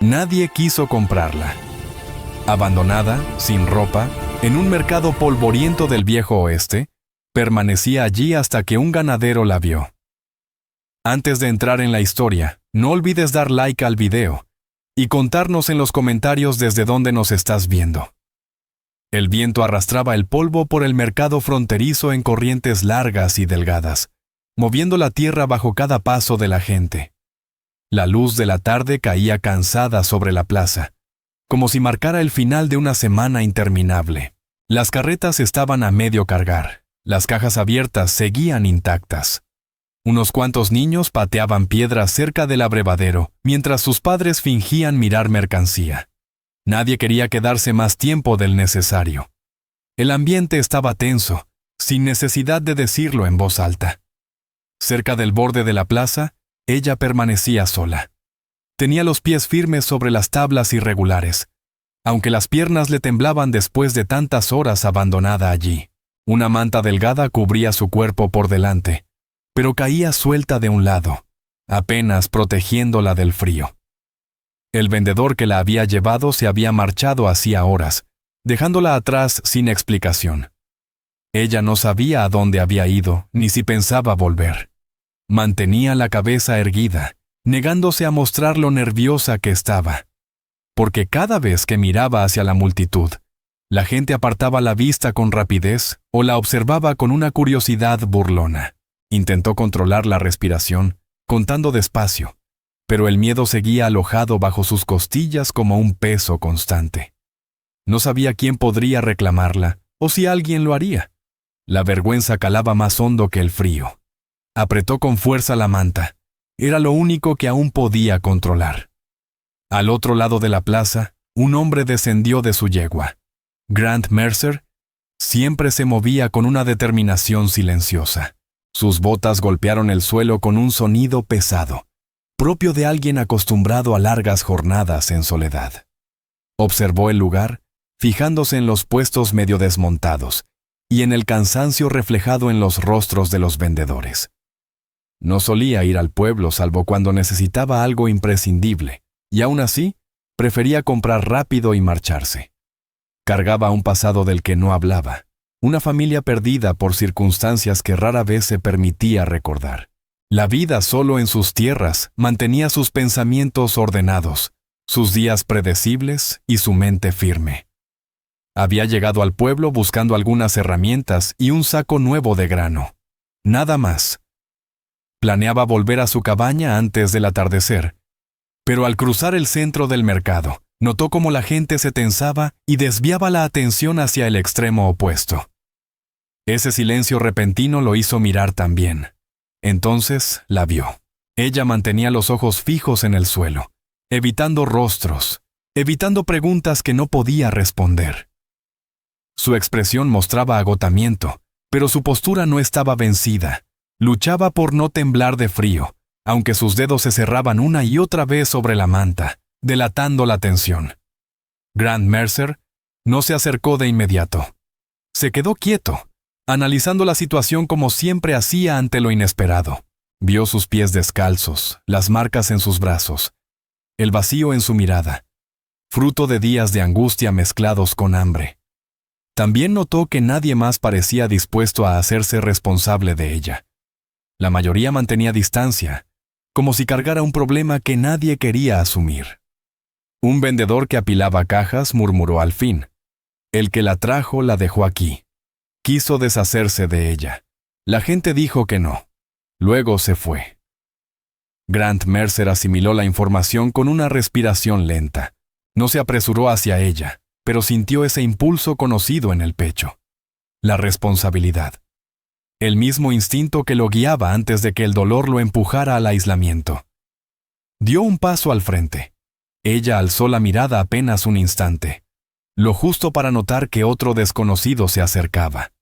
Nadie quiso comprarla. Abandonada, sin ropa, en un mercado polvoriento del viejo oeste, permanecía allí hasta que un ganadero la vio. Antes de entrar en la historia, no olvides dar like al video y contarnos en los comentarios desde dónde nos estás viendo. El viento arrastraba el polvo por el mercado fronterizo en corrientes largas y delgadas, moviendo la tierra bajo cada paso de la gente. La luz de la tarde caía cansada sobre la plaza, como si marcara el final de una semana interminable. Las carretas estaban a medio cargar, las cajas abiertas seguían intactas. Unos cuantos niños pateaban piedras cerca del abrevadero, mientras sus padres fingían mirar mercancía. Nadie quería quedarse más tiempo del necesario. El ambiente estaba tenso, sin necesidad de decirlo en voz alta. Cerca del borde de la plaza, ella permanecía sola. Tenía los pies firmes sobre las tablas irregulares, aunque las piernas le temblaban después de tantas horas abandonada allí. Una manta delgada cubría su cuerpo por delante, pero caía suelta de un lado, apenas protegiéndola del frío. El vendedor que la había llevado se había marchado hacía horas, dejándola atrás sin explicación. Ella no sabía a dónde había ido, ni si pensaba volver. Mantenía la cabeza erguida, negándose a mostrar lo nerviosa que estaba. Porque cada vez que miraba hacia la multitud, la gente apartaba la vista con rapidez o la observaba con una curiosidad burlona. Intentó controlar la respiración, contando despacio, pero el miedo seguía alojado bajo sus costillas como un peso constante. No sabía quién podría reclamarla, o si alguien lo haría. La vergüenza calaba más hondo que el frío. Apretó con fuerza la manta. Era lo único que aún podía controlar. Al otro lado de la plaza, un hombre descendió de su yegua. Grant Mercer siempre se movía con una determinación silenciosa. Sus botas golpearon el suelo con un sonido pesado, propio de alguien acostumbrado a largas jornadas en soledad. Observó el lugar, fijándose en los puestos medio desmontados y en el cansancio reflejado en los rostros de los vendedores. No solía ir al pueblo salvo cuando necesitaba algo imprescindible, y aún así, prefería comprar rápido y marcharse. Cargaba un pasado del que no hablaba, una familia perdida por circunstancias que rara vez se permitía recordar. La vida solo en sus tierras mantenía sus pensamientos ordenados, sus días predecibles y su mente firme. Había llegado al pueblo buscando algunas herramientas y un saco nuevo de grano. Nada más. Planeaba volver a su cabaña antes del atardecer, pero al cruzar el centro del mercado, notó cómo la gente se tensaba y desviaba la atención hacia el extremo opuesto. Ese silencio repentino lo hizo mirar también. Entonces la vio. Ella mantenía los ojos fijos en el suelo, evitando rostros, evitando preguntas que no podía responder. Su expresión mostraba agotamiento, pero su postura no estaba vencida. Luchaba por no temblar de frío, aunque sus dedos se cerraban una y otra vez sobre la manta, delatando la tensión. Grant Mercer no se acercó de inmediato. Se quedó quieto, analizando la situación como siempre hacía ante lo inesperado. Vio sus pies descalzos, las marcas en sus brazos, el vacío en su mirada, fruto de días de angustia mezclados con hambre. También notó que nadie más parecía dispuesto a hacerse responsable de ella. La mayoría mantenía distancia, como si cargara un problema que nadie quería asumir. Un vendedor que apilaba cajas murmuró al fin: «El que la trajo la dejó aquí». Quiso deshacerse de ella. La gente dijo que no. Luego se fue. Grant Mercer asimiló la información con una respiración lenta. No se apresuró hacia ella, pero sintió ese impulso conocido en el pecho. La responsabilidad. El mismo instinto que lo guiaba antes de que el dolor lo empujara al aislamiento. Dio un paso al frente. Ella alzó la mirada apenas un instante, lo justo para notar que otro desconocido se acercaba.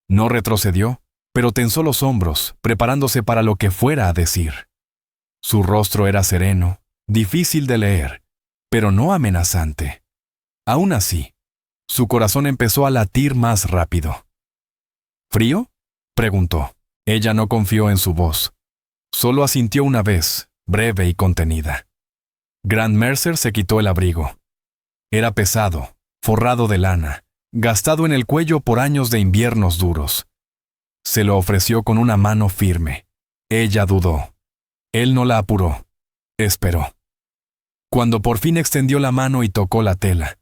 No retrocedió, pero tensó los hombros, preparándose para lo que fuera a decir. Su rostro era sereno, difícil de leer, pero no amenazante. Aún así, su corazón empezó a latir más rápido. ¿Frío?, preguntó. Ella no confió en su voz. Solo asintió una vez, breve y contenida. Grant Mercer se quitó el abrigo. Era pesado, forrado de lana, gastado en el cuello por años de inviernos duros. Se lo ofreció con una mano firme. Ella dudó. Él no la apuró. Esperó. Cuando por fin extendió la mano y tocó la tela,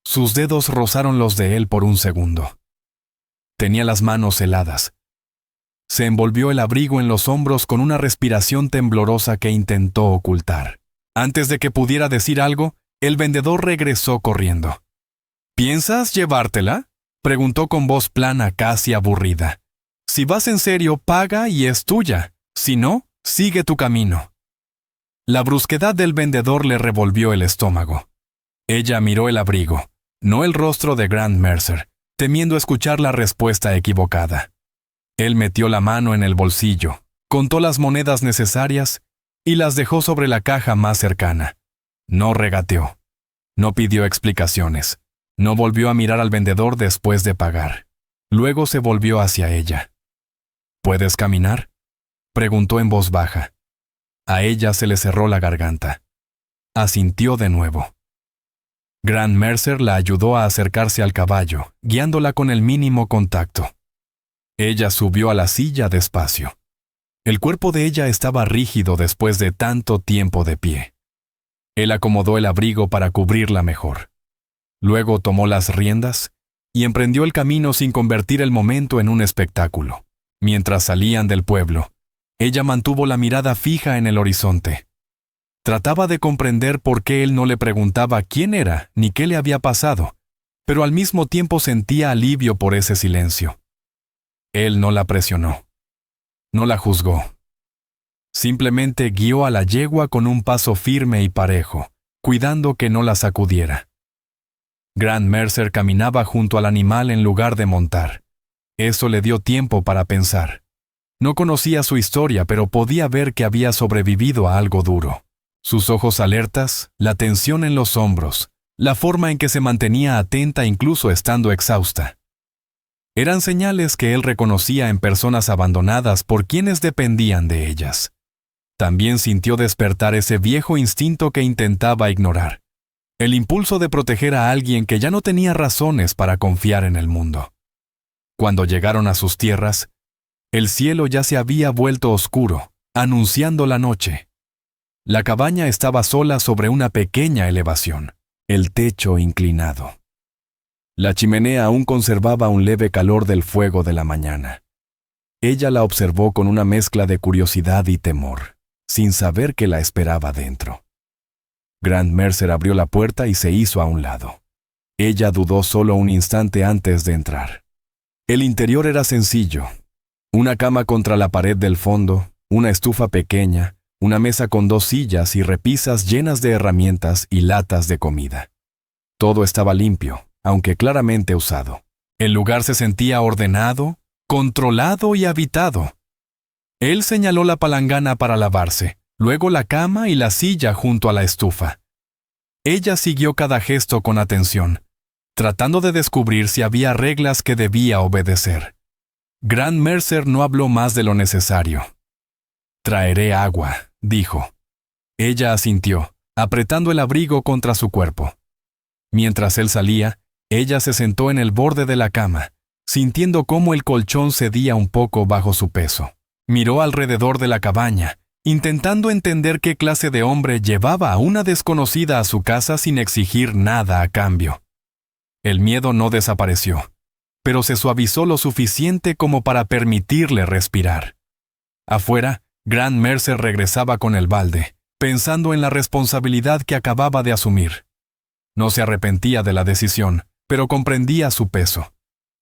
sus dedos rozaron los de él por un segundo. Tenía las manos heladas. Se envolvió el abrigo en los hombros con una respiración temblorosa que intentó ocultar. Antes de que pudiera decir algo, el vendedor regresó corriendo. ¿Piensas llevártela?, preguntó con voz plana, casi aburrida. Si vas en serio, paga y es tuya. Si no, sigue tu camino. La brusquedad del vendedor le revolvió el estómago. Ella miró el abrigo, no el rostro de Grant Mercer, temiendo escuchar la respuesta equivocada. Él metió la mano en el bolsillo, contó las monedas necesarias y las dejó sobre la caja más cercana. No regateó. No pidió explicaciones. No volvió a mirar al vendedor después de pagar. Luego se volvió hacia ella. ¿Puedes caminar?, preguntó en voz baja. A ella se le cerró la garganta. Asintió de nuevo. Grant Mercer la ayudó a acercarse al caballo, guiándola con el mínimo contacto. Ella subió a la silla despacio. El cuerpo de ella estaba rígido después de tanto tiempo de pie. Él acomodó el abrigo para cubrirla mejor. Luego tomó las riendas y emprendió el camino sin convertir el momento en un espectáculo. Mientras salían del pueblo, ella mantuvo la mirada fija en el horizonte. Trataba de comprender por qué él no le preguntaba quién era ni qué le había pasado, pero al mismo tiempo sentía alivio por ese silencio. Él no la presionó. No la juzgó. Simplemente guió a la yegua con un paso firme y parejo, cuidando que no la sacudiera. Grant Mercer caminaba junto al animal en lugar de montar. Eso le dio tiempo para pensar. No conocía su historia, pero podía ver que había sobrevivido a algo duro. Sus ojos alertas, la tensión en los hombros, la forma en que se mantenía atenta incluso estando exhausta. Eran señales que él reconocía en personas abandonadas por quienes dependían de ellas. También sintió despertar ese viejo instinto que intentaba ignorar, el impulso de proteger a alguien que ya no tenía razones para confiar en el mundo. Cuando llegaron a sus tierras, el cielo ya se había vuelto oscuro, anunciando la noche. La cabaña estaba sola sobre una pequeña elevación, el techo inclinado. La chimenea aún conservaba un leve calor del fuego de la mañana. Ella la observó con una mezcla de curiosidad y temor, sin saber que la esperaba dentro. Grant Mercer abrió la puerta y se hizo a un lado. Ella dudó solo un instante antes de entrar. El interior era sencillo. Una cama contra la pared del fondo, una estufa pequeña, una mesa con 2 sillas y repisas llenas de herramientas y latas de comida. Todo estaba limpio, aunque claramente usado. El lugar se sentía ordenado, controlado y habitado. Él señaló la palangana para lavarse, luego la cama y la silla junto a la estufa. Ella siguió cada gesto con atención, tratando de descubrir si había reglas que debía obedecer. Grant Mercer no habló más de lo necesario. «Traeré agua», dijo. Ella asintió, apretando el abrigo contra su cuerpo. Mientras él salía, ella se sentó en el borde de la cama, sintiendo cómo el colchón cedía un poco bajo su peso. Miró alrededor de la cabaña, intentando entender qué clase de hombre llevaba a una desconocida a su casa sin exigir nada a cambio. El miedo no desapareció, pero se suavizó lo suficiente como para permitirle respirar. Afuera, Grant Mercer regresaba con el balde, pensando en la responsabilidad que acababa de asumir. No se arrepentía de la decisión, pero comprendía su peso.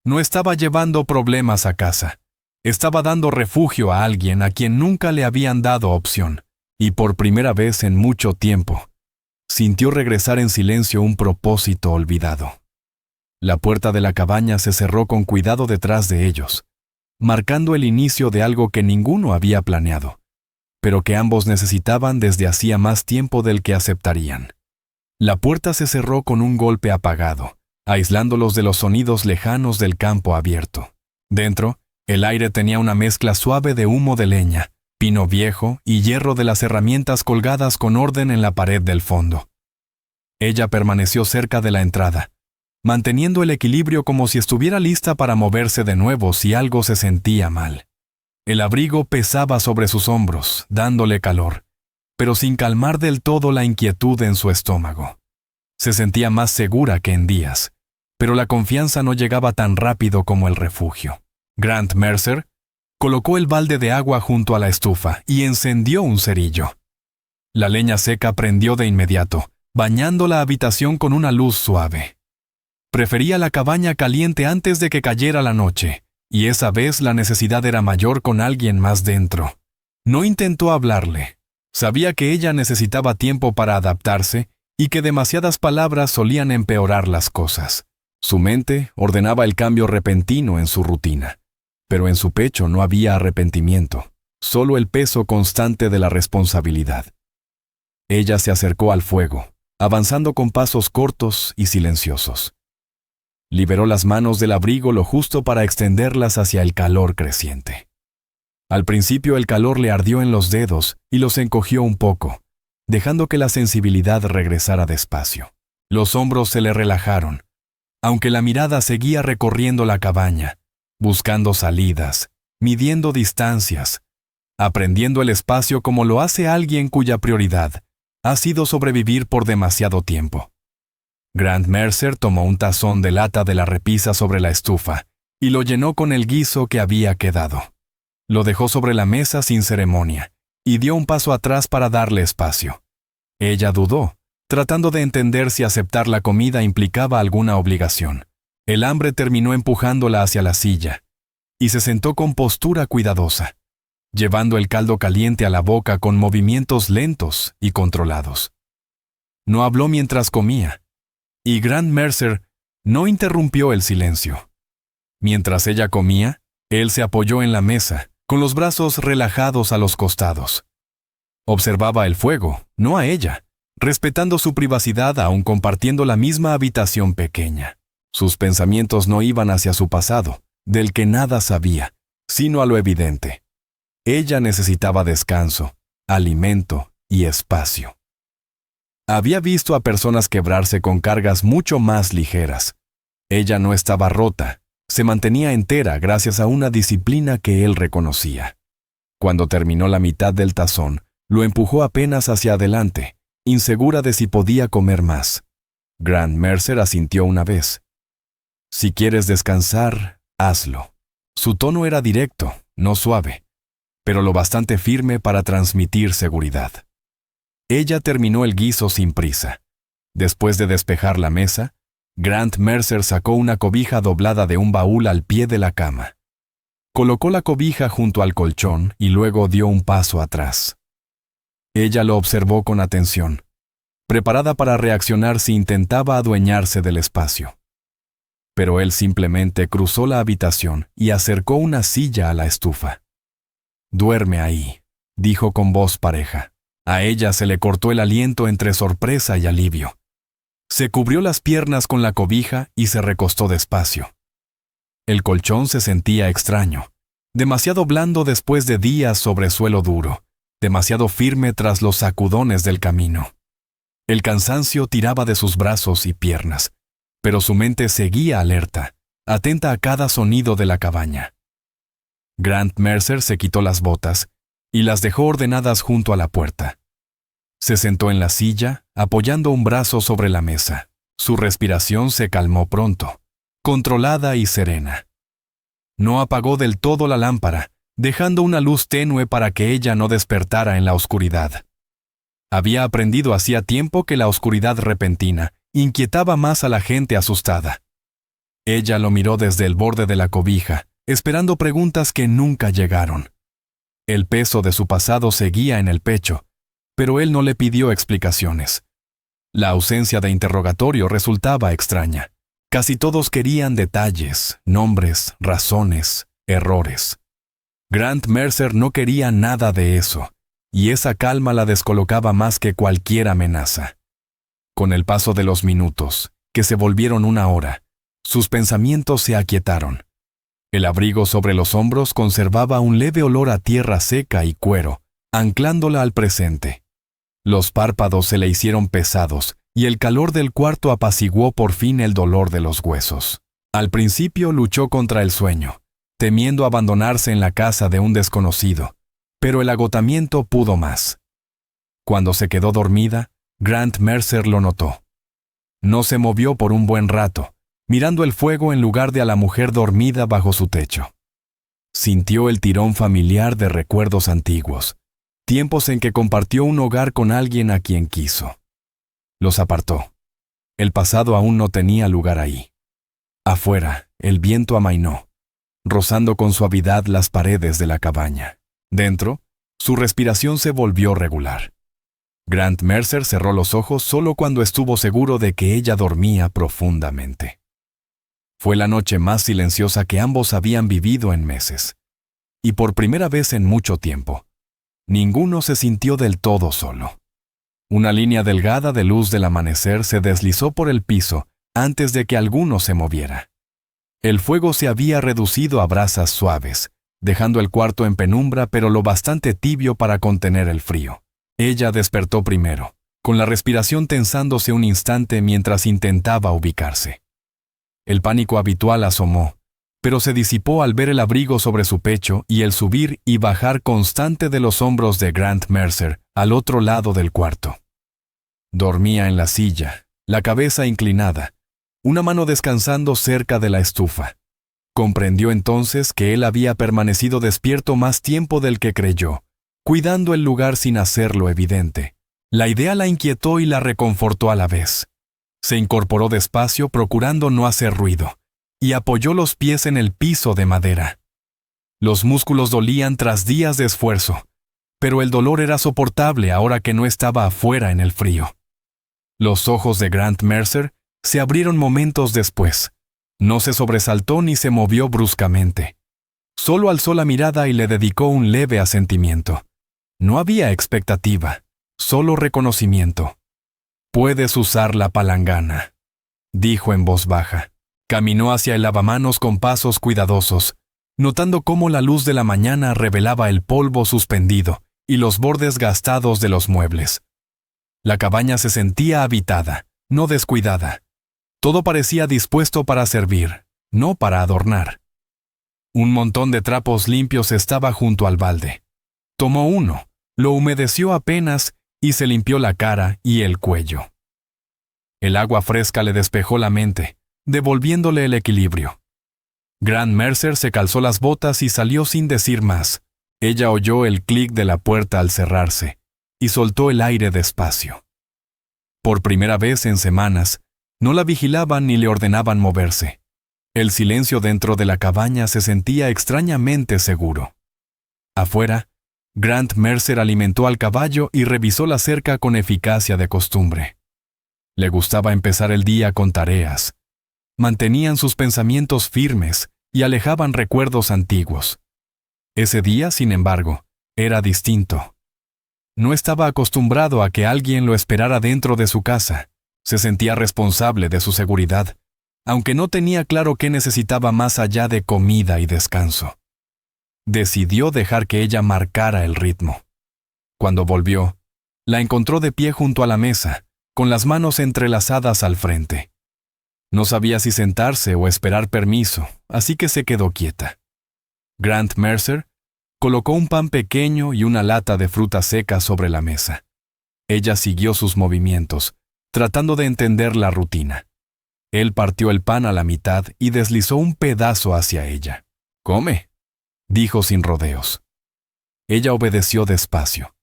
No estaba llevando problemas a casa. Estaba dando refugio a alguien a quien nunca le habían dado opción, y por primera vez en mucho tiempo, sintió regresar en silencio un propósito olvidado. La puerta de la cabaña se cerró con cuidado detrás de ellos, marcando el inicio de algo que ninguno había planeado, pero que ambos necesitaban desde hacía más tiempo del que aceptarían. La puerta se cerró con un golpe apagado, aislándolos de los sonidos lejanos del campo abierto. Dentro, el aire tenía una mezcla suave de humo de leña, pino viejo y hierro de las herramientas colgadas con orden en la pared del fondo. Ella permaneció cerca de la entrada, manteniendo el equilibrio como si estuviera lista para moverse de nuevo si algo se sentía mal. El abrigo pesaba sobre sus hombros, dándole calor, pero sin calmar del todo la inquietud en su estómago. Se sentía más segura que en días, pero la confianza no llegaba tan rápido como el refugio. Grant Mercer colocó el balde de agua junto a la estufa y encendió un cerillo. La leña seca prendió de inmediato, bañando la habitación con una luz suave. Prefería la cabaña caliente antes de que cayera la noche, y esa vez la necesidad era mayor con alguien más dentro. No intentó hablarle. Sabía que ella necesitaba tiempo para adaptarse y que demasiadas palabras solían empeorar las cosas. Su mente ordenaba el cambio repentino en su rutina, pero en su pecho no había arrepentimiento, solo el peso constante de la responsabilidad. Ella se acercó al fuego, avanzando con pasos cortos y silenciosos. Liberó las manos del abrigo lo justo para extenderlas hacia el calor creciente. Al principio el calor le ardió en los dedos y los encogió un poco, dejando que la sensibilidad regresara despacio. Los hombros se le relajaron, aunque la mirada seguía recorriendo la cabaña, buscando salidas, midiendo distancias, aprendiendo el espacio como lo hace alguien cuya prioridad ha sido sobrevivir por demasiado tiempo. Grant Mercer tomó un tazón de lata de la repisa sobre la estufa y lo llenó con el guiso que había quedado. Lo dejó sobre la mesa sin ceremonia y dio un paso atrás para darle espacio. Ella dudó, tratando de entender si aceptar la comida implicaba alguna obligación. El hambre terminó empujándola hacia la silla y se sentó con postura cuidadosa, llevando el caldo caliente a la boca con movimientos lentos y controlados. No habló mientras comía, y Grant Mercer no interrumpió el silencio. Mientras ella comía, él se apoyó en la mesa, con los brazos relajados a los costados. Observaba el fuego, no a ella, respetando su privacidad aún compartiendo la misma habitación pequeña. Sus pensamientos no iban hacia su pasado, del que nada sabía, sino a lo evidente. Ella necesitaba descanso, alimento y espacio. Había visto a personas quebrarse con cargas mucho más ligeras. Ella no estaba rota, se mantenía entera gracias a una disciplina que él reconocía. Cuando terminó la mitad del tazón, lo empujó apenas hacia adelante, insegura de si podía comer más. Grant Mercer asintió una vez. Si quieres descansar, hazlo. Su tono era directo, no suave, pero lo bastante firme para transmitir seguridad. Ella terminó el guiso sin prisa. Después de despejar la mesa, Grant Mercer sacó una cobija doblada de un baúl al pie de la cama. Colocó la cobija junto al colchón y luego dio un paso atrás. Ella lo observó con atención, preparada para reaccionar si intentaba adueñarse del espacio. Pero él simplemente cruzó la habitación y acercó una silla a la estufa. «Duerme ahí», dijo con voz pareja. A ella se le cortó el aliento entre sorpresa y alivio. Se cubrió las piernas con la cobija y se recostó despacio. El colchón se sentía extraño, demasiado blando después de días sobre suelo duro, demasiado firme tras los sacudones del camino. El cansancio tiraba de sus brazos y piernas, pero su mente seguía alerta, atenta a cada sonido de la cabaña. Grant Mercer se quitó las botas y las dejó ordenadas junto a la puerta. Se sentó en la silla, apoyando un brazo sobre la mesa. Su respiración se calmó pronto, controlada y serena. No apagó del todo la lámpara, dejando una luz tenue para que ella no despertara en la oscuridad. Había aprendido hacía tiempo que la oscuridad repentina inquietaba más a la gente asustada. Ella lo miró desde el borde de la cobija, esperando preguntas que nunca llegaron. El peso de su pasado seguía en el pecho, pero él no le pidió explicaciones. La ausencia de interrogatorio resultaba extraña. Casi todos querían detalles, nombres, razones, errores. Grant Mercer no quería nada de eso, y esa calma la descolocaba más que cualquier amenaza. Con el paso de los minutos, que se volvieron una hora, sus pensamientos se aquietaron. El abrigo sobre los hombros conservaba un leve olor a tierra seca y cuero, anclándola al presente. Los párpados se le hicieron pesados, y el calor del cuarto apaciguó por fin el dolor de los huesos. Al principio luchó contra el sueño, temiendo abandonarse en la casa de un desconocido, pero el agotamiento pudo más. Cuando se quedó dormida, Grant Mercer lo notó. No se movió por un buen rato, mirando el fuego en lugar de a la mujer dormida bajo su techo. Sintió el tirón familiar de recuerdos antiguos, tiempos en que compartió un hogar con alguien a quien quiso. Los apartó. El pasado aún no tenía lugar ahí. Afuera, el viento amainó, rozando con suavidad las paredes de la cabaña. Dentro, su respiración se volvió regular. Grant Mercer cerró los ojos solo cuando estuvo seguro de que ella dormía profundamente. Fue la noche más silenciosa que ambos habían vivido en meses. Y por primera vez en mucho tiempo, ninguno se sintió del todo solo. Una línea delgada de luz del amanecer se deslizó por el piso antes de que alguno se moviera. El fuego se había reducido a brasas suaves, dejando el cuarto en penumbra pero lo bastante tibio para contener el frío. Ella despertó primero, con la respiración tensándose un instante mientras intentaba ubicarse. El pánico habitual asomó, pero se disipó al ver el abrigo sobre su pecho y el subir y bajar constante de los hombros de Grant Mercer al otro lado del cuarto. Dormía en la silla, la cabeza inclinada, una mano descansando cerca de la estufa. Comprendió entonces que él había permanecido despierto más tiempo del que creyó, cuidando el lugar sin hacerlo evidente. La idea la inquietó y la reconfortó a la vez. Se incorporó despacio procurando no hacer ruido, y apoyó los pies en el piso de madera. Los músculos dolían tras días de esfuerzo, pero el dolor era soportable ahora que no estaba afuera en el frío. Los ojos de Grant Mercer se abrieron momentos después. No se sobresaltó ni se movió bruscamente. Solo alzó la mirada y le dedicó un leve asentimiento. No había expectativa, solo reconocimiento. «Puedes usar la palangana», dijo en voz baja. Caminó hacia el lavamanos con pasos cuidadosos, notando cómo la luz de la mañana revelaba el polvo suspendido y los bordes gastados de los muebles. La cabaña se sentía habitada, no descuidada. Todo parecía dispuesto para servir, no para adornar. Un montón de trapos limpios estaba junto al balde. Tomó uno, lo humedeció apenas y se limpió la cara y el cuello. El agua fresca le despejó la mente, devolviéndole el equilibrio. Grant Mercer se calzó las botas y salió sin decir más. Ella oyó el clic de la puerta al cerrarse y soltó el aire despacio. Por primera vez en semanas, no la vigilaban ni le ordenaban moverse. El silencio dentro de la cabaña se sentía extrañamente seguro. Afuera, Grant Mercer alimentó al caballo y revisó la cerca con eficacia de costumbre. Le gustaba empezar el día con tareas. Mantenían sus pensamientos firmes y alejaban recuerdos antiguos. Ese día, sin embargo, era distinto. No estaba acostumbrado a que alguien lo esperara dentro de su casa. Se sentía responsable de su seguridad, aunque no tenía claro qué necesitaba más allá de comida y descanso. Decidió dejar que ella marcara el ritmo. Cuando volvió, la encontró de pie junto a la mesa, con las manos entrelazadas al frente. No sabía si sentarse o esperar permiso, así que se quedó quieta. Grant Mercer colocó un pan pequeño y una lata de fruta seca sobre la mesa. Ella siguió sus movimientos, tratando de entender la rutina. Él partió el pan a la mitad y deslizó un pedazo hacia ella. «Come», dijo sin rodeos. Ella obedeció despacio.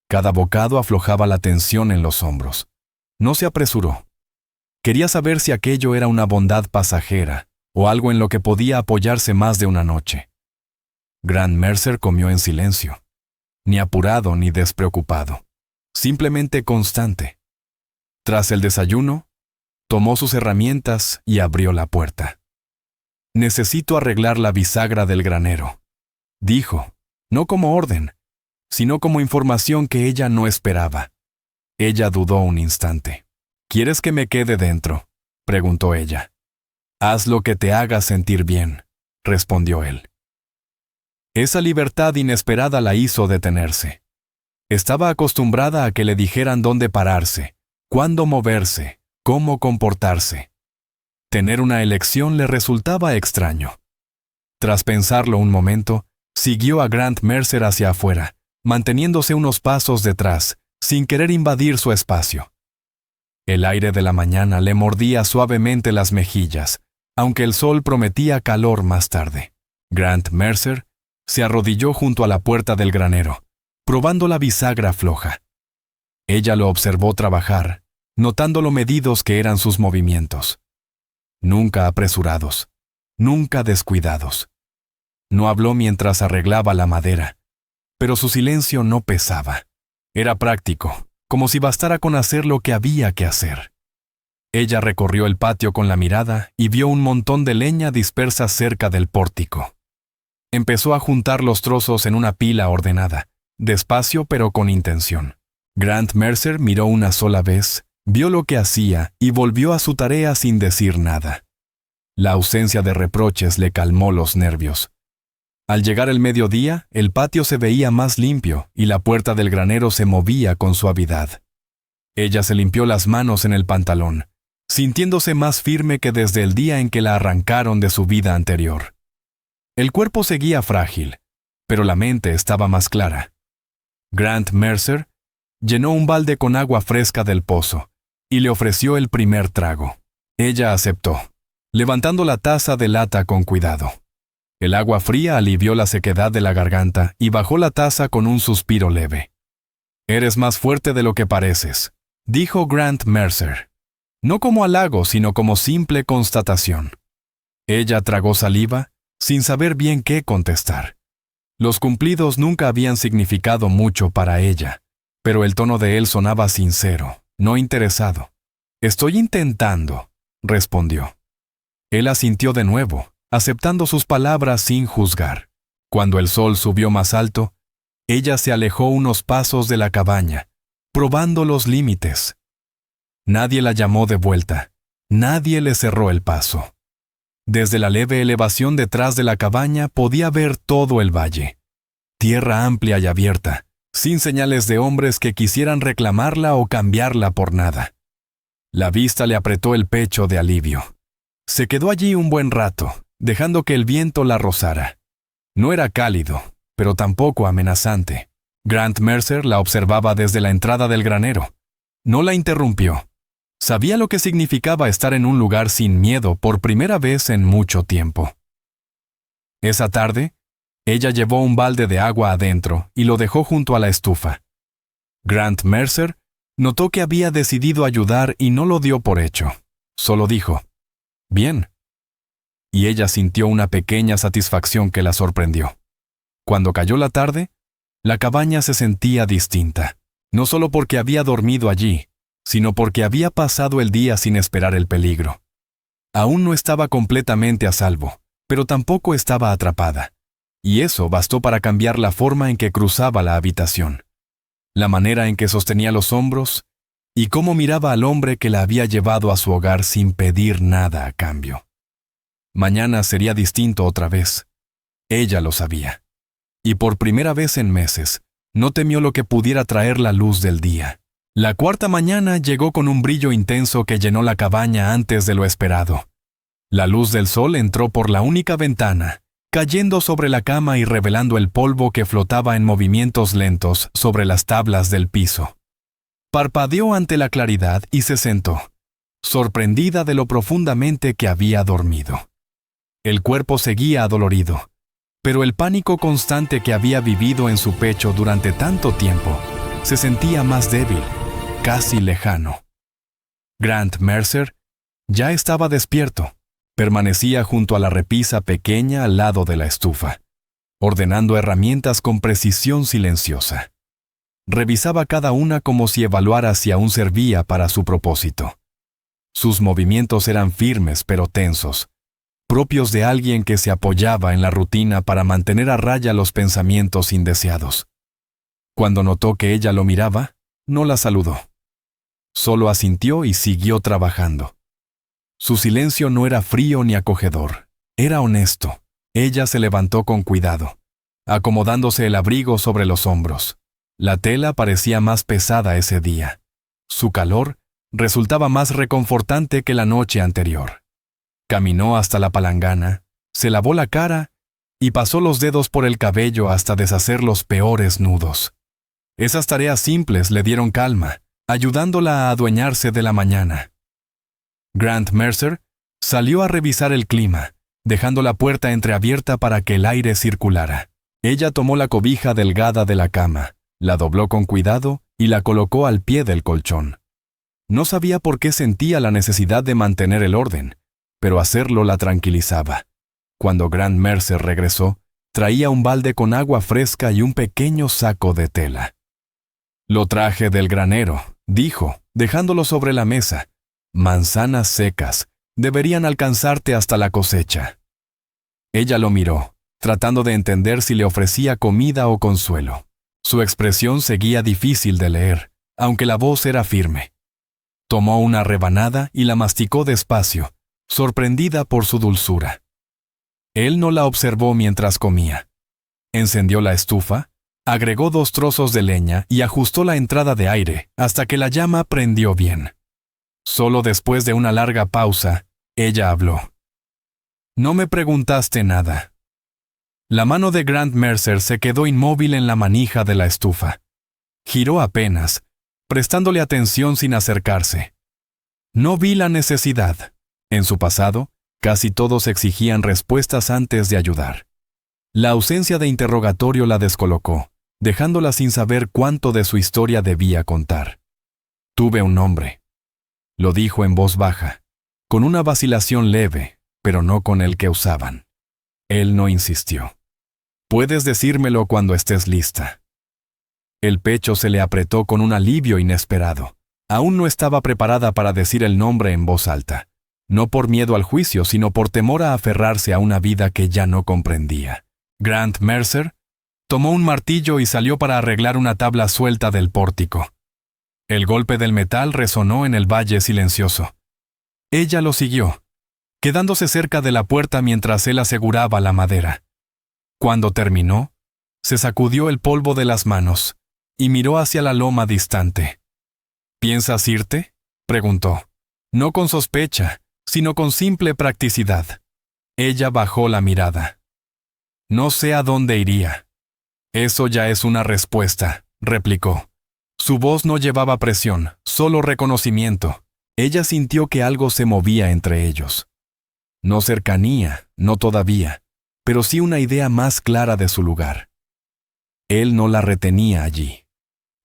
Cada bocado aflojaba la tensión en los hombros. No se apresuró. Quería saber si aquello era una bondad pasajera o algo en lo que podía apoyarse más de una noche. Grant Mercer comió en silencio, ni apurado ni despreocupado, simplemente constante. Tras el desayuno, tomó sus herramientas y abrió la puerta. «Necesito arreglar la bisagra del granero», dijo, no como orden, sino como información que ella no esperaba. Ella dudó un instante. «¿Quieres que me quede dentro?», preguntó ella. «Haz lo que te haga sentir bien», respondió él. Esa libertad inesperada la hizo detenerse. Estaba acostumbrada a que le dijeran dónde pararse, cuándo moverse, cómo comportarse. Tener una elección le resultaba extraño. Tras pensarlo un momento, siguió a Grant Mercer hacia afuera, manteniéndose unos pasos detrás, sin querer invadir su espacio. El aire de la mañana le mordía suavemente las mejillas, aunque el sol prometía calor más tarde. Grant Mercer se arrodilló junto a la puerta del granero, probando la bisagra floja. Ella lo observó trabajar, notando lo medidos que eran sus movimientos. Nunca apresurados, nunca descuidados. No habló mientras arreglaba la madera, pero su silencio no pesaba. Era práctico, como si bastara con hacer lo que había que hacer. Ella recorrió el patio con la mirada y vio un montón de leña dispersa cerca del pórtico. Empezó a juntar los trozos en una pila ordenada, despacio pero con intención. Grant Mercer miró una sola vez, vio lo que hacía y volvió a su tarea sin decir nada. La ausencia de reproches le calmó los nervios. Al llegar el mediodía, el patio se veía más limpio y la puerta del granero se movía con suavidad. Ella se limpió las manos en el pantalón, sintiéndose más firme que desde el día en que la arrancaron de su vida anterior. El cuerpo seguía frágil, pero la mente estaba más clara. Grant Mercer llenó un balde con agua fresca del pozo y le ofreció el primer trago. Ella aceptó, levantando la taza de lata con cuidado. El agua fría alivió la sequedad de la garganta y bajó la taza con un suspiro leve. «Eres más fuerte de lo que pareces», dijo Grant Mercer. No como halago, sino como simple constatación. Ella tragó saliva, sin saber bien qué contestar. Los cumplidos nunca habían significado mucho para ella, pero el tono de él sonaba sincero, no interesado. «Estoy intentando», respondió. Él asintió de nuevo, aceptando sus palabras sin juzgar. Cuando el sol subió más alto, ella se alejó unos pasos de la cabaña, probando los límites. Nadie la llamó de vuelta, nadie le cerró el paso. Desde la leve elevación detrás de la cabaña podía ver todo el valle. Tierra amplia y abierta, sin señales de hombres que quisieran reclamarla o cambiarla por nada. La vista le apretó el pecho de alivio. Se quedó allí un buen rato, dejando que el viento la rozara. No era cálido, pero tampoco amenazante. Grant Mercer la observaba desde la entrada del granero. No la interrumpió. Sabía lo que significaba estar en un lugar sin miedo por primera vez en mucho tiempo. Esa tarde, ella llevó un balde de agua adentro y lo dejó junto a la estufa. Grant Mercer notó que había decidido ayudar y no lo dio por hecho. Solo dijo, «Bien». Y ella sintió una pequeña satisfacción que la sorprendió. Cuando cayó la tarde, la cabaña se sentía distinta, no solo porque había dormido allí, sino porque había pasado el día sin esperar el peligro. Aún no estaba completamente a salvo, pero tampoco estaba atrapada, y eso bastó para cambiar la forma en que cruzaba la habitación, la manera en que sostenía los hombros y cómo miraba al hombre que la había llevado a su hogar sin pedir nada a cambio. Mañana sería distinto otra vez. Ella lo sabía. Y por primera vez en meses, no temió lo que pudiera traer la luz del día. La cuarta mañana llegó con un brillo intenso que llenó la cabaña antes de lo esperado. La luz del sol entró por la única ventana, cayendo sobre la cama y revelando el polvo que flotaba en movimientos lentos sobre las tablas del piso. Parpadeó ante la claridad y se sentó, sorprendida de lo profundamente que había dormido. El cuerpo seguía adolorido, pero el pánico constante que había vivido en su pecho durante tanto tiempo se sentía más débil, casi lejano. Grant Mercer ya estaba despierto. Permanecía junto a la repisa pequeña al lado de la estufa, ordenando herramientas con precisión silenciosa. Revisaba cada una como si evaluara si aún servía para su propósito. Sus movimientos eran firmes pero tensos, propios de alguien que se apoyaba en la rutina para mantener a raya los pensamientos indeseados. Cuando notó que ella lo miraba, no la saludó. Solo asintió y siguió trabajando. Su silencio no era frío ni acogedor, era honesto, Ella se levantó con cuidado, acomodándose el abrigo sobre los hombros. La tela parecía más pesada ese día. Su calor resultaba más reconfortante que la noche anterior. Caminó hasta la palangana, se lavó la cara y pasó los dedos por el cabello hasta deshacer los peores nudos. Esas tareas simples le dieron calma, ayudándola a adueñarse de la mañana. Grant Mercer salió a revisar el clima, dejando la puerta entreabierta para que el aire circulara. Ella tomó la cobija delgada de la cama, la dobló con cuidado y la colocó al pie del colchón. No sabía por qué sentía la necesidad de mantener el orden, pero hacerlo la tranquilizaba. Cuando Grant Mercer regresó, traía un balde con agua fresca y un pequeño saco de tela. «Lo traje del granero», dijo, dejándolo sobre la mesa. «Manzanas secas. Deberían alcanzarte hasta la cosecha». Ella lo miró, tratando de entender si le ofrecía comida o consuelo. Su expresión seguía difícil de leer, aunque la voz era firme. Tomó una rebanada y la masticó despacio, sorprendida por su dulzura. Él no la observó mientras comía. Encendió la estufa, agregó 2 trozos de leña y ajustó la entrada de aire hasta que la llama prendió bien. Solo después de una larga pausa, ella habló. «No me preguntaste nada». La mano de Grant Mercer se quedó inmóvil en la manija de la estufa. Giró apenas, prestándole atención sin acercarse. «No vi la necesidad». En su pasado, casi todos exigían respuestas antes de ayudar. La ausencia de interrogatorio la descolocó, dejándola sin saber cuánto de su historia debía contar. «Tuve un nombre», lo dijo en voz baja, con una vacilación leve, pero no con el que usaban. Él no insistió. «Puedes decírmelo cuando estés lista». El pecho se le apretó con un alivio inesperado. Aún no estaba preparada para decir el nombre en voz alta, no por miedo al juicio, sino por temor a aferrarse a una vida que ya no comprendía. Grant Mercer tomó un martillo y salió para arreglar una tabla suelta del pórtico. El golpe del metal resonó en el valle silencioso. Ella lo siguió, quedándose cerca de la puerta mientras él aseguraba la madera. Cuando terminó, se sacudió el polvo de las manos y miró hacia la loma distante. «¿Piensas irte?», preguntó, no con sospecha, sino con simple practicidad. Ella bajó la mirada. «No sé a dónde iría». «Eso ya es una respuesta», replicó. Su voz no llevaba presión, solo reconocimiento. Ella sintió que algo se movía entre ellos. No cercanía, no todavía, pero sí una idea más clara de su lugar. Él no la retenía allí.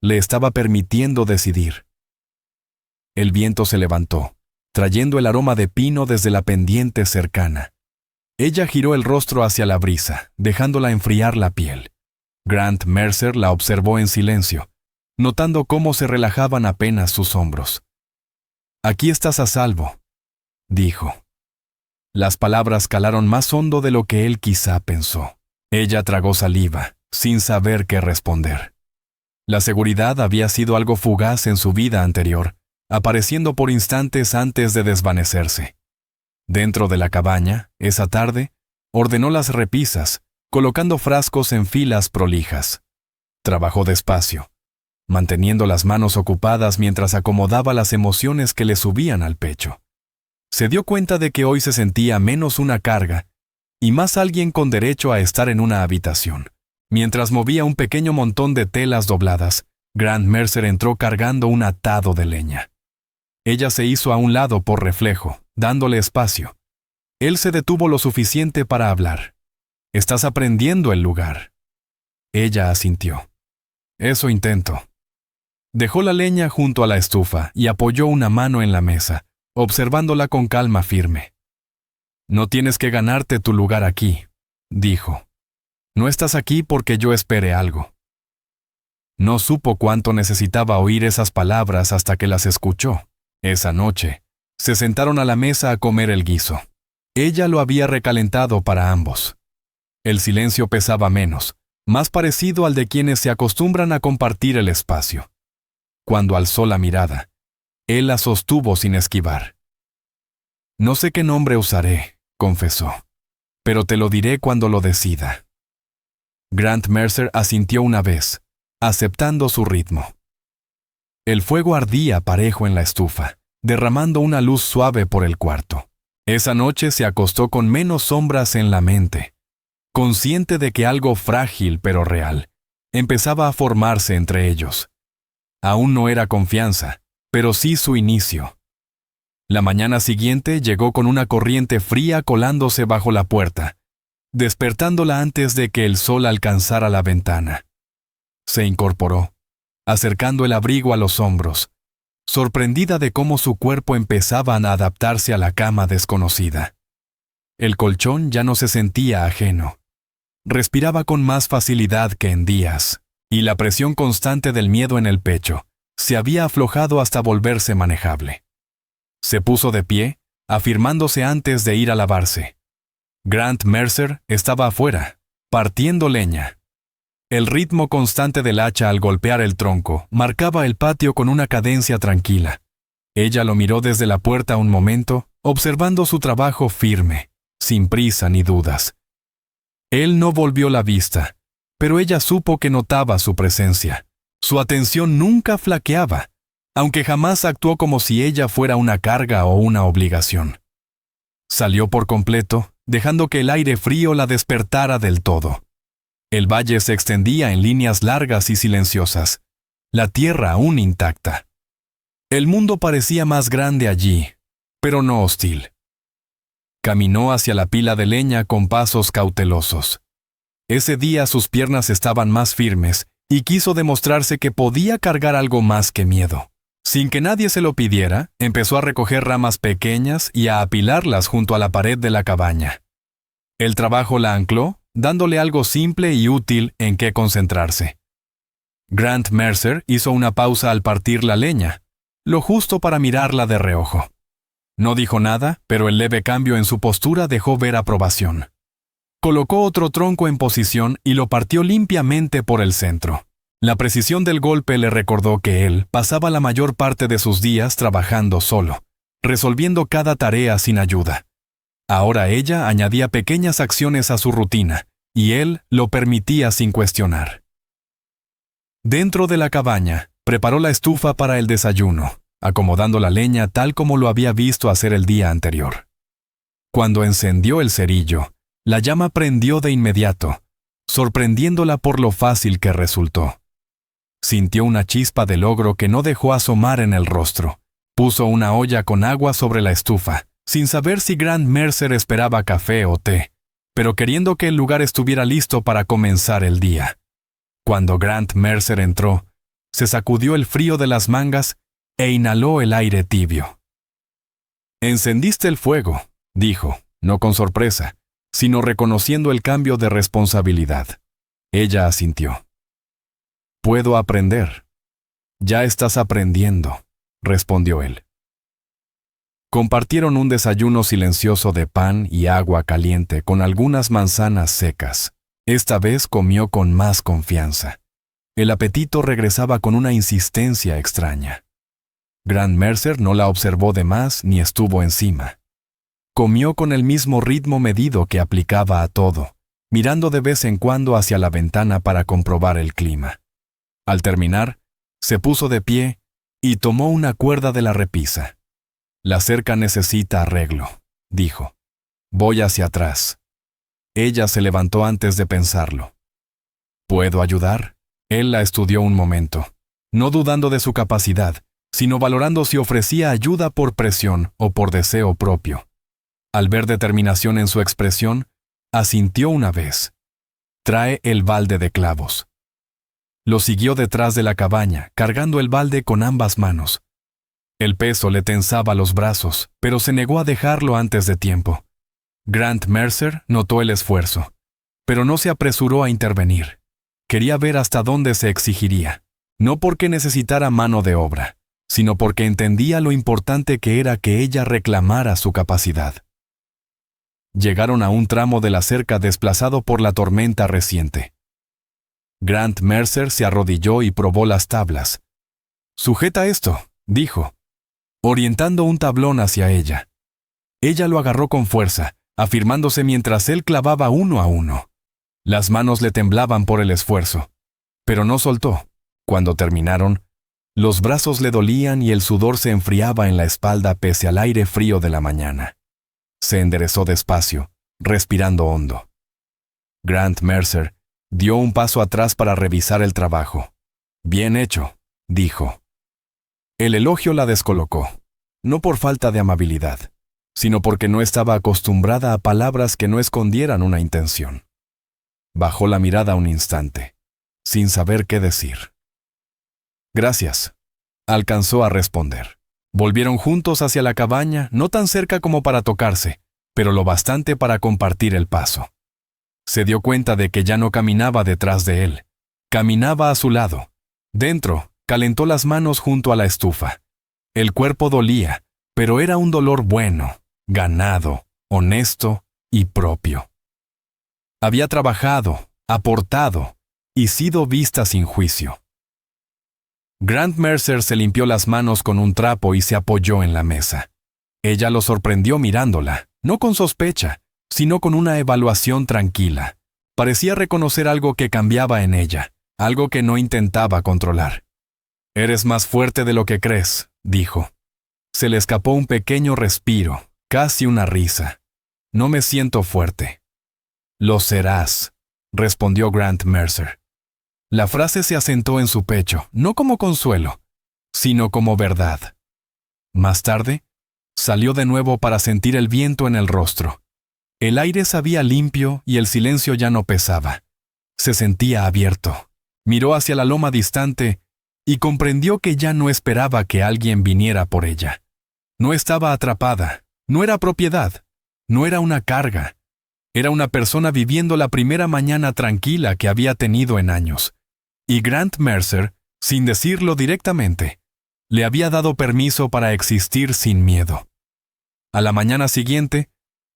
Le estaba permitiendo decidir. El viento se levantó, trayendo el aroma de pino desde la pendiente cercana. Ella giró el rostro hacia la brisa, dejándola enfriar la piel. Grant Mercer la observó en silencio, notando cómo se relajaban apenas sus hombros. «Aquí estás a salvo», dijo. Las palabras calaron más hondo de lo que él quizá pensó. Ella tragó saliva, sin saber qué responder. La seguridad había sido algo fugaz en su vida anterior, apareciendo por instantes antes de desvanecerse. Dentro de la cabaña, esa tarde, ordenó las repisas, colocando frascos en filas prolijas. Trabajó despacio, manteniendo las manos ocupadas mientras acomodaba las emociones que le subían al pecho. Se dio cuenta de que hoy se sentía menos una carga y más alguien con derecho a estar en una habitación. Mientras movía un pequeño montón de telas dobladas, Grant Mercer entró cargando un atado de leña. Ella se hizo a un lado por reflejo, dándole espacio. Él se detuvo lo suficiente para hablar. «Estás aprendiendo el lugar». Ella asintió. «Eso intento». Dejó la leña junto a la estufa y apoyó una mano en la mesa, observándola con calma firme. «No tienes que ganarte tu lugar aquí», dijo. «No estás aquí porque yo espere algo». No supo cuánto necesitaba oír esas palabras hasta que las escuchó. Esa noche, se sentaron a la mesa a comer el guiso. Ella lo había recalentado para ambos. El silencio pesaba menos, más parecido al de quienes se acostumbran a compartir el espacio. Cuando alzó la mirada, él la sostuvo sin esquivar. «No sé qué nombre usaré», confesó. pero te lo diré cuando lo decida. Grant Mercer asintió una vez, aceptando su ritmo. El fuego ardía parejo en la estufa, derramando una luz suave por el cuarto. Esa noche se acostó con menos sombras en la mente, consciente de que algo frágil pero real empezaba a formarse entre ellos. Aún no era confianza, pero sí su inicio. La mañana siguiente llegó con una corriente fría colándose bajo la puerta, despertándola antes de que el sol alcanzara la ventana. Se incorporó, acercando el abrigo a los hombros, sorprendida de cómo su cuerpo empezaba a adaptarse a la cama desconocida. El colchón ya no se sentía ajeno. Respiraba con más facilidad que en días, y la presión constante del miedo en el pecho se había aflojado hasta volverse manejable. Se puso de pie, afirmándose antes de ir a lavarse. Grant Mercer estaba afuera, partiendo leña. El ritmo constante del hacha al golpear el tronco marcaba el patio con una cadencia tranquila. Ella lo miró desde la puerta un momento, observando su trabajo firme, sin prisa ni dudas. Él no volvió la vista, pero ella supo que notaba su presencia. Su atención nunca flaqueaba, aunque jamás actuó como si ella fuera una carga o una obligación. Salió por completo, dejando que el aire frío la despertara del todo. El valle se extendía en líneas largas y silenciosas, la tierra aún intacta. El mundo parecía más grande allí, pero no hostil. Caminó hacia la pila de leña con pasos cautelosos. Ese día sus piernas estaban más firmes y quiso demostrarse que podía cargar algo más que miedo. Sin que nadie se lo pidiera, empezó a recoger ramas pequeñas y a apilarlas junto a la pared de la cabaña. El trabajo la ancló, dándole algo simple y útil en qué concentrarse. Grant Mercer hizo una pausa al partir la leña, lo justo para mirarla de reojo. No dijo nada, pero el leve cambio en su postura dejó ver aprobación. Colocó otro tronco en posición y lo partió limpiamente por el centro. La precisión del golpe le recordó que él pasaba la mayor parte de sus días trabajando solo, resolviendo cada tarea sin ayuda. Ahora ella añadía pequeñas acciones a su rutina, y él lo permitía sin cuestionar. Dentro de la cabaña, preparó la estufa para el desayuno, acomodando la leña tal como lo había visto hacer el día anterior. Cuando encendió el cerillo, la llama prendió de inmediato, sorprendiéndola por lo fácil que resultó. Sintió una chispa de logro que no dejó asomar en el rostro. Puso una olla con agua sobre la estufa, sin saber si Grant Mercer esperaba café o té, pero queriendo que el lugar estuviera listo para comenzar el día. Cuando Grant Mercer entró, se sacudió el frío de las mangas e inhaló el aire tibio. «Encendiste el fuego», dijo, no con sorpresa, sino reconociendo el cambio de responsabilidad. Ella asintió. «Puedo aprender». «Ya estás aprendiendo», respondió él. Compartieron un desayuno silencioso de pan y agua caliente con algunas manzanas secas. Esta vez comió con más confianza. El apetito regresaba con una insistencia extraña. Grant Mercer no la observó de más ni estuvo encima. Comió con el mismo ritmo medido que aplicaba a todo, mirando de vez en cuando hacia la ventana para comprobar el clima. Al terminar, se puso de pie y tomó una cuerda de la repisa. «La cerca necesita arreglo», dijo. «Voy hacia atrás». Ella se levantó antes de pensarlo. «¿Puedo ayudar?» Él la estudió un momento, no dudando de su capacidad, sino valorando si ofrecía ayuda por presión o por deseo propio. Al ver determinación en su expresión, asintió una vez. «Trae el balde de clavos». Lo siguió detrás de la cabaña, cargando el balde con ambas manos. El peso le tensaba los brazos, pero se negó a dejarlo antes de tiempo. Grant Mercer notó el esfuerzo, pero no se apresuró a intervenir. Quería ver hasta dónde se exigiría, no porque necesitara mano de obra, sino porque entendía lo importante que era que ella reclamara su capacidad. Llegaron a un tramo de la cerca desplazado por la tormenta reciente. Grant Mercer se arrodilló y probó las tablas. «Sujeta esto», dijo, orientando un tablón hacia ella. Ella lo agarró con fuerza, afirmándose mientras él clavaba uno a uno. Las manos le temblaban por el esfuerzo, pero no soltó. Cuando terminaron, los brazos le dolían y el sudor se enfriaba en la espalda pese al aire frío de la mañana. Se enderezó despacio, respirando hondo. Grant Mercer dio un paso atrás para revisar el trabajo. «Bien hecho», dijo. El elogio la descolocó, no por falta de amabilidad, sino porque no estaba acostumbrada a palabras que no escondieran una intención. Bajó la mirada un instante, sin saber qué decir. «Gracias», alcanzó a responder. Volvieron juntos hacia la cabaña, no tan cerca como para tocarse, pero lo bastante para compartir el paso. Se dio cuenta de que ya no caminaba detrás de él, caminaba a su lado. Dentro, calentó las manos junto a la estufa. El cuerpo dolía, pero era un dolor bueno, ganado, honesto y propio. Había trabajado, aportado y sido vista sin juicio. Grant Mercer se limpió las manos con un trapo y se apoyó en la mesa. Ella lo sorprendió mirándola, no con sospecha, sino con una evaluación tranquila. Parecía reconocer algo que cambiaba en ella, algo que no intentaba controlar. «Eres más fuerte de lo que crees», dijo. Se le escapó un pequeño respiro, casi una risa. «No me siento fuerte». «Lo serás», respondió Grant Mercer. La frase se asentó en su pecho, no como consuelo, sino como verdad. Más tarde, salió de nuevo para sentir el viento en el rostro. El aire sabía limpio y el silencio ya no pesaba. Se sentía abierto. Miró hacia la loma distante y comprendió que ya no esperaba que alguien viniera por ella. No estaba atrapada, no era propiedad, no era una carga. Era una persona viviendo la primera mañana tranquila que había tenido en años. Y Grant Mercer, sin decirlo directamente, le había dado permiso para existir sin miedo. A la mañana siguiente,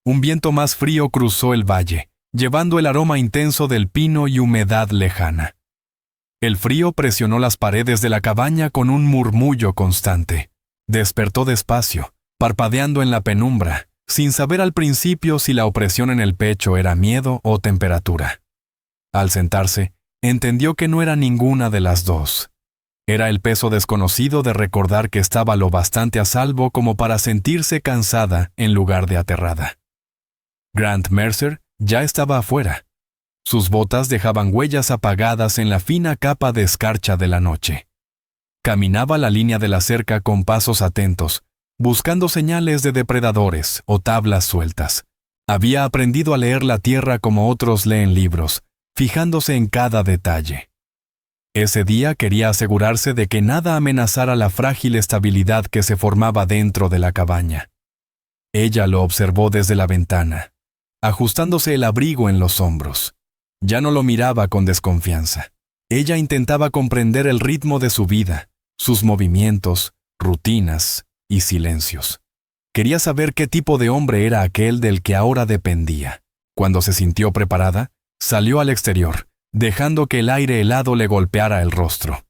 un viento más frío cruzó el valle, llevando el aroma intenso del pino y humedad lejana. El frío presionó las paredes de la cabaña con un murmullo constante. Despertó despacio, parpadeando en la penumbra, sin saber al principio si la opresión en el pecho era miedo o temperatura. Al sentarse, entendió que no era ninguna de las dos. Era el peso desconocido de recordar que estaba lo bastante a salvo como para sentirse cansada en lugar de aterrada. Grant Mercer ya estaba afuera. Sus botas dejaban huellas apagadas en la fina capa de escarcha de la noche. Caminaba la línea de la cerca con pasos atentos, buscando señales de depredadores o tablas sueltas. Había aprendido a leer la tierra como otros leen libros, fijándose en cada detalle. Ese día quería asegurarse de que nada amenazara la frágil estabilidad que se formaba dentro de la cabaña. Ella lo observó desde la ventana, ajustándose el abrigo en los hombros. Ya no lo miraba con desconfianza. Ella intentaba comprender el ritmo de su vida, sus movimientos, rutinas y silencios. Quería saber qué tipo de hombre era aquel del que ahora dependía. Cuando se sintió preparada, salió al exterior, dejando que el aire helado le golpeara el rostro.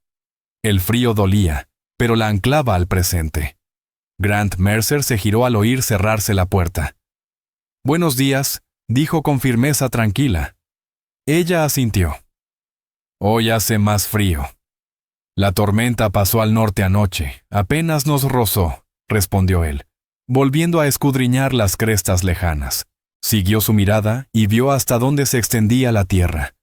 El frío dolía, pero la anclaba al presente. Grant Mercer se giró al oír cerrarse la puerta. «Buenos días», dijo con firmeza tranquila. Ella asintió. «Hoy hace más frío». «La tormenta pasó al norte anoche, apenas nos rozó», respondió él, volviendo a escudriñar las crestas lejanas. Siguió su mirada y vio hasta dónde se extendía la tierra.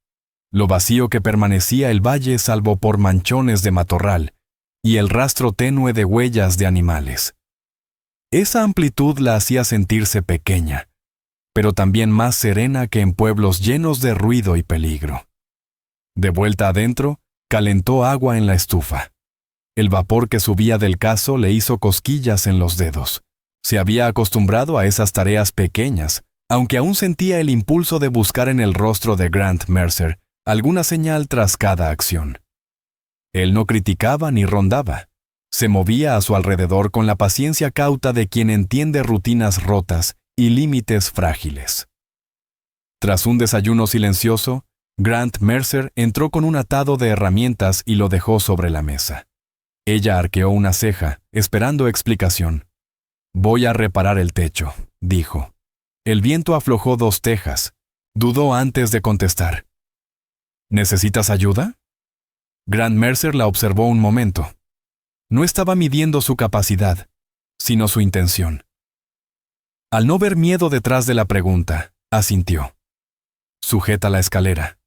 Lo vacío que permanecía el valle salvo por manchones de matorral y el rastro tenue de huellas de animales. Esa amplitud la hacía sentirse pequeña, pero también más serena que en pueblos llenos de ruido y peligro. De vuelta adentro, calentó agua en la estufa. El vapor que subía del cazo le hizo cosquillas en los dedos. Se había acostumbrado a esas tareas pequeñas, aunque aún sentía el impulso de buscar en el rostro de Grant Mercer alguna señal tras cada acción. Él no criticaba ni rondaba. Se movía a su alrededor con la paciencia cauta de quien entiende rutinas rotas y límites frágiles. Tras un desayuno silencioso, Grant Mercer entró con un atado de herramientas y lo dejó sobre la mesa. Ella arqueó una ceja, esperando explicación. «Voy a reparar el techo», dijo. El viento aflojó 2 tejas. Dudó antes de contestar. ¿Necesitas ayuda? Grant Mercer la observó un momento. No estaba midiendo su capacidad, sino su intención. Al no ver miedo detrás de la pregunta, asintió. Sujeta la escalera.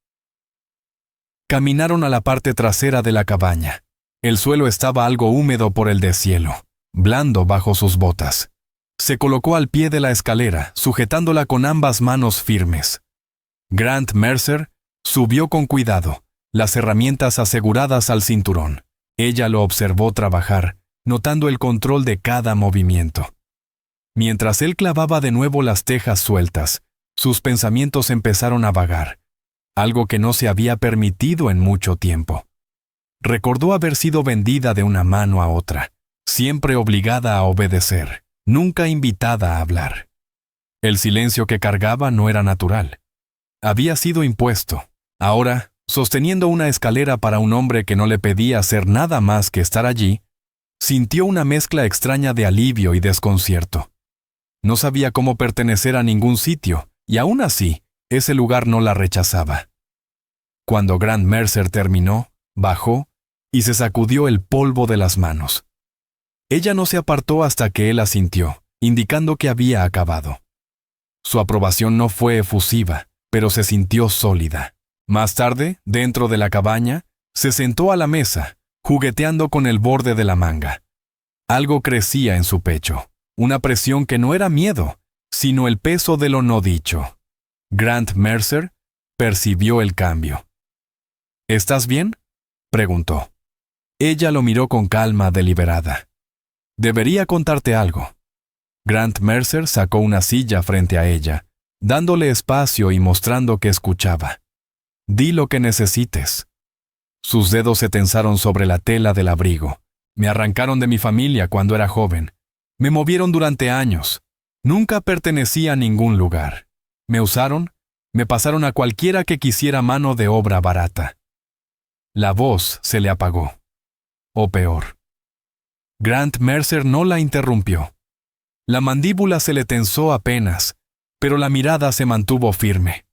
Caminaron a la parte trasera de la cabaña. El suelo estaba algo húmedo por el deshielo, blando bajo sus botas. Se colocó al pie de la escalera, sujetándola con ambas manos firmes. Grant Mercer subió con cuidado, las herramientas aseguradas al cinturón. Ella lo observó trabajar, notando el control de cada movimiento. Mientras él clavaba de nuevo las tejas sueltas, sus pensamientos empezaron a vagar, algo que no se había permitido en mucho tiempo. Recordó haber sido vendida de una mano a otra, siempre obligada a obedecer, nunca invitada a hablar. El silencio que cargaba no era natural. Había sido impuesto. Ahora, sosteniendo una escalera para un hombre que no le pedía hacer nada más que estar allí, sintió una mezcla extraña de alivio y desconcierto. No sabía cómo pertenecer a ningún sitio, y aún así, ese lugar no la rechazaba. Cuando Grant Mercer terminó, bajó y se sacudió el polvo de las manos. Ella no se apartó hasta que él asintió, indicando que había acabado. Su aprobación no fue efusiva, pero se sintió sólida. Más tarde, dentro de la cabaña, se sentó a la mesa, jugueteando con el borde de la manga. Algo crecía en su pecho, una presión que no era miedo, sino el peso de lo no dicho. Grant Mercer percibió el cambio. ¿Estás bien?, preguntó. Ella lo miró con calma deliberada. Debería contarte algo. Grant Mercer sacó una silla frente a ella, dándole espacio y mostrando que escuchaba. Di lo que necesites. Sus dedos se tensaron sobre la tela del abrigo. Me arrancaron de mi familia cuando era joven. Me movieron durante años. Nunca pertenecí a ningún lugar. Me usaron, me pasaron a cualquiera que quisiera mano de obra barata. La voz se le apagó. O peor. Grant Mercer no la interrumpió. La mandíbula se le tensó apenas, pero la mirada se mantuvo firme.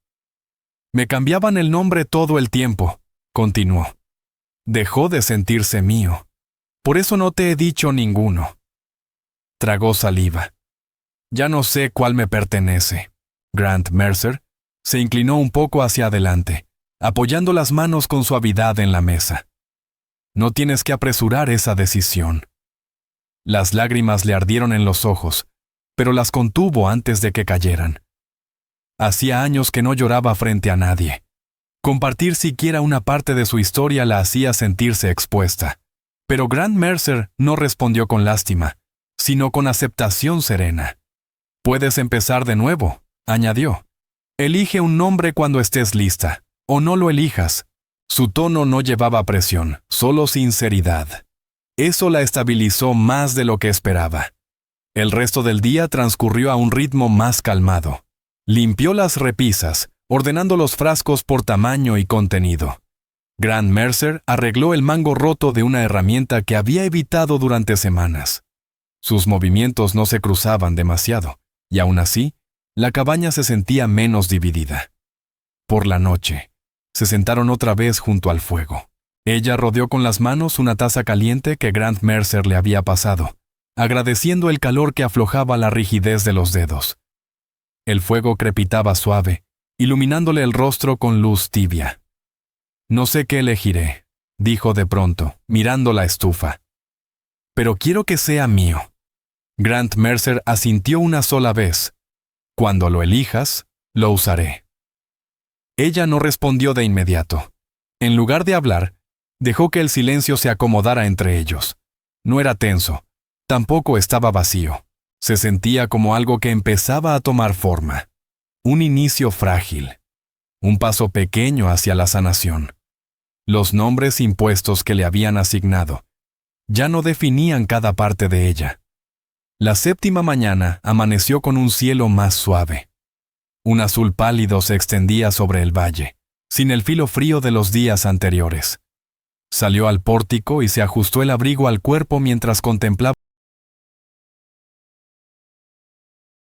Me cambiaban el nombre todo el tiempo, continuó. Dejó de sentirse mío. Por eso no te he dicho ninguno. Tragó saliva. Ya no sé cuál me pertenece. Grant Mercer se inclinó un poco hacia adelante, apoyando las manos con suavidad en la mesa. No tienes que apresurar esa decisión. Las lágrimas le ardieron en los ojos, pero las contuvo antes de que cayeran. Hacía años que no lloraba frente a nadie. Compartir siquiera una parte de su historia la hacía sentirse expuesta. Pero Grant Mercer no respondió con lástima, sino con aceptación serena. Puedes empezar de nuevo, añadió. Elige un nombre cuando estés lista, o no lo elijas. Su tono no llevaba presión, solo sinceridad. Eso la estabilizó más de lo que esperaba. El resto del día transcurrió a un ritmo más calmado. Limpió las repisas, ordenando los frascos por tamaño y contenido. Grant Mercer arregló el mango roto de una herramienta que había evitado durante semanas. Sus movimientos no se cruzaban demasiado, y aún así, la cabaña se sentía menos dividida. Por la noche, se sentaron otra vez junto al fuego. Ella rodeó con las manos una taza caliente que Grant Mercer le había pasado, agradeciendo el calor que aflojaba la rigidez de los dedos. El fuego crepitaba suave, iluminándole el rostro con luz tibia. No sé qué elegiré, dijo de pronto, mirando la estufa. Pero quiero que sea mío. Grant Mercer asintió una sola vez. Cuando lo elijas, lo usaré. Ella no respondió de inmediato. En lugar de hablar, dejó que el silencio se acomodara entre ellos. No era tenso, tampoco estaba vacío. Se sentía como algo que empezaba a tomar forma. Un inicio frágil. Un paso pequeño hacia la sanación. Los nombres impuestos que le habían asignado ya no definían cada parte de ella. La séptima mañana amaneció con un cielo más suave. Un azul pálido se extendía sobre el valle, sin el filo frío de los días anteriores. Salió al pórtico y se ajustó el abrigo al cuerpo mientras contemplaba